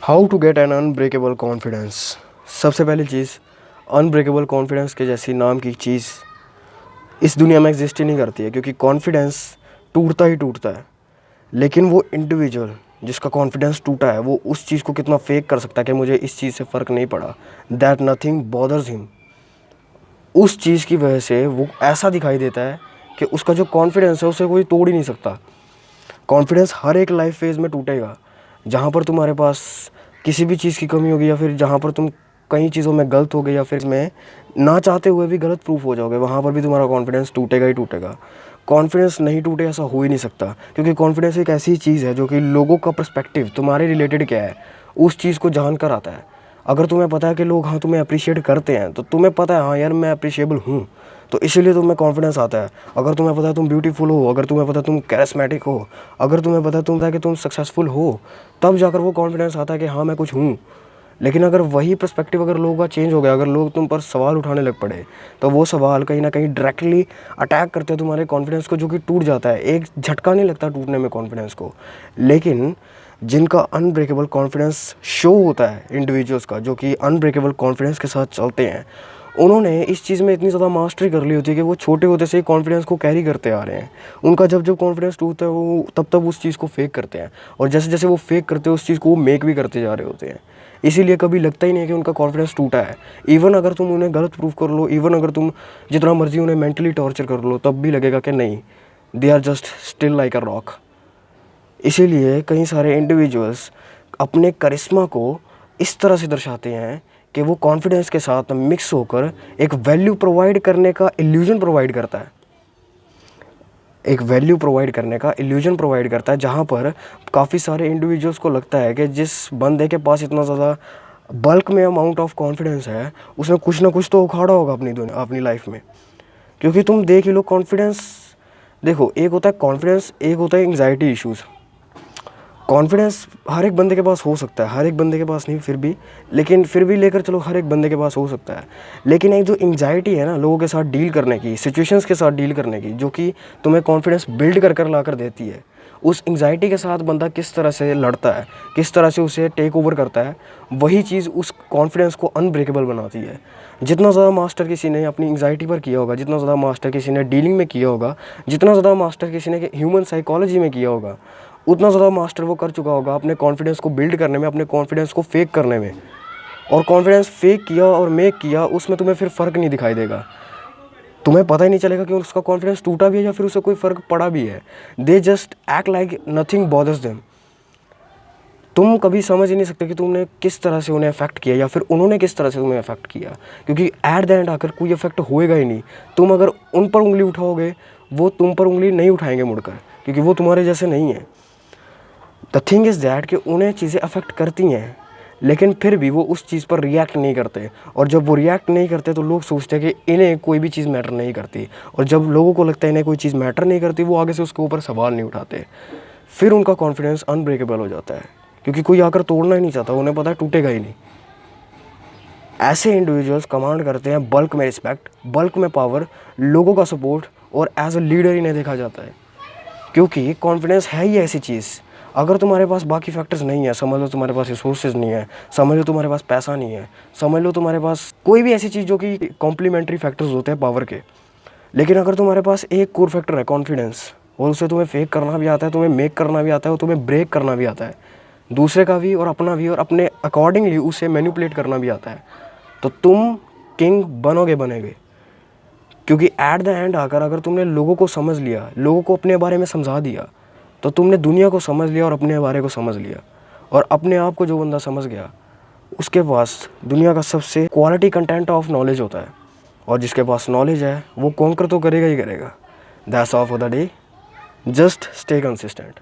How to get an unbreakable confidence. सबसे पहली चीज़, unbreakable confidence के जैसी नाम की चीज़ इस दुनिया में एग्जिस्ट ही नहीं करती है, क्योंकि कॉन्फिडेंस टूटता ही टूटता है। लेकिन वो इंडिविजुअल जिसका कॉन्फिडेंस टूटा है वो उस चीज़ को कितना फेक कर सकता है कि मुझे इस चीज़ से फ़र्क नहीं पड़ा, दैट नथिंग बॉदर्स हिम। उस चीज़ की वजह से वो ऐसा दिखाई देता है कि उसका जो कॉन्फिडेंस है उसे कोई तोड़ ही नहीं सकता। कॉन्फिडेंस हर एक लाइफ फेज़ में टूटेगा। जहाँ पर तुम्हारे पास किसी भी चीज़ की कमी होगी, या फिर जहाँ पर तुम कई चीज़ों में गलत हो गए, या फिर इसमें ना चाहते हुए भी गलत प्रूफ हो जाओगे, वहाँ पर भी तुम्हारा कॉन्फिडेंस टूटेगा ही टूटेगा। कॉन्फिडेंस नहीं टूटे ऐसा हो ही नहीं सकता, क्योंकि कॉन्फिडेंस एक ऐसी चीज़ है जो कि लोगों का पर्सपेक्टिव तुम्हारे रिलेटेड क्या है उस चीज़ को जान कर आता है। अगर तुम्हें पता है कि लोग हाँ तुम्हें अप्रिशिएट करते हैं, तो तुम्हें पता है हाँ यार मैं अप्रिशिएबल हूँ, तो इसीलिए तुम्हें कॉन्फिडेंस आता है। अगर तुम्हें पता है तुम ब्यूटीफुल हो, अगर तुम्हें पता है तुम कैरिस्मेटिक हो, अगर तुम्हें पता है कि तुम सक्सेसफुल हो, तब जाकर वो कॉन्फिडेंस आता है कि हाँ मैं कुछ हूँ। लेकिन अगर वही पर्सपेक्टिव अगर लोगों का चेंज हो गया, अगर लोग तुम पर सवाल उठाने लग पड़े, तो वो सवाल कहीं ना कहीं डायरेक्टली अटैक करते हैं तुम्हारे कॉन्फिडेंस को, जो कि टूट जाता है। एक झटका नहीं लगता टूटने में कॉन्फिडेंस को। लेकिन जिनका अनब्रेकेबल कॉन्फिडेंस शो होता है, इंडिविजुअल्स का जो कि अनब्रेकेबल कॉन्फिडेंस के साथ चलते हैं, उन्होंने इस चीज़ में इतनी ज़्यादा मास्टरी कर ली होती है कि वो छोटे होते से ही कॉन्फिडेंस को कैरी करते आ रहे हैं। उनका जब जब कॉन्फिडेंस टूटता है वो तब तब उस चीज़ को फेक करते हैं, और जैसे जैसे वो फेक करते हैं उस चीज़ को वो मेक भी करते जा रहे होते हैं। इसीलिए कभी लगता ही नहीं है कि उनका कॉन्फिडेंस टूटा है। इवन अगर तुम उन्हें गलत प्रूफ कर लो, इवन अगर तुम जितना मर्जी उन्हें मेंटली टॉर्चर कर लो, तब भी लगेगा कि नहीं, they are just still like a rock. इसीलिए कई सारे इंडिविजुअल्स अपने करिश्मा को इस तरह से दर्शाते हैं कि वो कॉन्फिडेंस के साथ मिक्स होकर एक वैल्यू प्रोवाइड करने का इल्यूजन प्रोवाइड करता है, एक वैल्यू प्रोवाइड करने का इल्यूजन प्रोवाइड करता है। जहाँ पर काफ़ी सारे इंडिविजुअल्स को लगता है कि जिस बंदे के पास इतना ज़्यादा बल्क में अमाउंट ऑफ कॉन्फिडेंस है, उसने कुछ ना कुछ तो उखाड़ा होगा अपनी लाइफ में। क्योंकि तुम देख ही लो, कॉन्फिडेंस देखो, एक होता है कॉन्फिडेंस, एक होता है एंग्जाइटी इश्यूज़। कॉन्फिडेंस हर एक बंदे के पास हो सकता है, हर एक बंदे के पास नहीं फिर भी लेकर चलो, हर एक बंदे के पास हो सकता है। लेकिन एक जो एंग्जाइटी है ना, लोगों के साथ डील करने की, सिचुएशंस के साथ डील करने की, जो कि तुम्हें कॉन्फिडेंस बिल्ड कर ला कर देती है, उस एंग्जाइटी के साथ बंदा किस तरह से लड़ता है, किस तरह से उसे टेक ओवर करता है, वही चीज़ उस कॉन्फिडेंस को अनब्रेकेबल बनाती है। जितना ज़्यादा मास्टर किसी ने अपनी एंग्जाइटी पर किया होगा, जितना ज़्यादा मास्टर किसी ने डीलिंग में किया होगा, जितना ज़्यादा मास्टर किसी ने ह्यूमन साइकोलॉजी में किया होगा, उतना ज़्यादा मास्टर वो कर चुका होगा अपने कॉन्फिडेंस को बिल्ड करने में, अपने कॉन्फिडेंस को फेक करने में। और कॉन्फिडेंस फेक किया और मेक किया, उसमें तुम्हें फिर फ़र्क नहीं दिखाई देगा। तुम्हें पता ही नहीं चलेगा कि उसका कॉन्फिडेंस टूटा भी है या फिर उसे कोई फ़र्क पड़ा भी है। They just act like nothing bothers them. तुम कभी समझ ही नहीं सकते कि तुमने किस तरह से उन्हें अफेक्ट किया, या फिर उन्होंने किस तरह से तुम्हें अफेक्ट किया, क्योंकि एट द एंड आकर कोई अफेक्ट होएगा ही नहीं। तुम अगर उन पर उंगली उठाओगे, वो तुम पर उंगली नहीं उठाएंगे मुड़कर, क्योंकि वो तुम्हारे जैसे नहीं है। द थिंग इज़ दैट कि उन्हें चीज़ें अफेक्ट करती हैं, लेकिन फिर भी वो उस चीज़ पर रिएक्ट नहीं करते। और जब वो रिएक्ट नहीं करते तो लोग सोचते हैं कि इन्हें कोई भी चीज़ मैटर नहीं करती, और जब लोगों को लगता है इन्हें कोई चीज़ मैटर नहीं करती, वो आगे से उसके ऊपर सवाल नहीं उठाते। फिर उनका कॉन्फिडेंस अनब्रेकेबल हो जाता है, क्योंकि कोई आकर तोड़ना ही नहीं चाहता, उन्हें पता है टूटेगा ही नहीं। ऐसे इंडिविजुअल्स कमांड करते हैं बल्क में रिस्पेक्ट, बल्क में पावर, लोगों का सपोर्ट, और एज अ लीडर इन्हें देखा जाता है। क्योंकि कॉन्फिडेंस है ही ऐसी चीज़, अगर तुम्हारे पास बाकी फैक्टर्स नहीं है, समझ लो तुम्हारे पास रिसोर्सेज नहीं है, समझ लो तुम्हारे पास पैसा नहीं है, समझ लो तुम्हारे पास कोई भी ऐसी चीज़ जो कि कॉम्प्लीमेंट्री फैक्टर्स होते हैं पावर के, लेकिन अगर तुम्हारे पास एक कोर फैक्टर है कॉन्फिडेंस, और उसे तुम्हें फेक करना भी आता है, तुम्हें मेक करना भी आता है, और तुम्हें ब्रेक करना भी आता है, दूसरे का भी और अपना भी, और अपने अकॉर्डिंगली उसे मैनिपुलेट करना भी आता है, तो तुम किंग बनेगे। क्योंकि एट द एंड आकर अगर तुमने लोगों को समझ लिया, लोगों को अपने बारे में समझा दिया, तो तुमने दुनिया को समझ लिया और अपने बारे को समझ लिया। और अपने आप को जो बंदा समझ गया, उसके पास दुनिया का सबसे क्वालिटी कंटेंट ऑफ नॉलेज होता है, और जिसके पास नॉलेज है वो कॉन्कर तो करेगा ही करेगा। That's all for the day. Just stay consistent.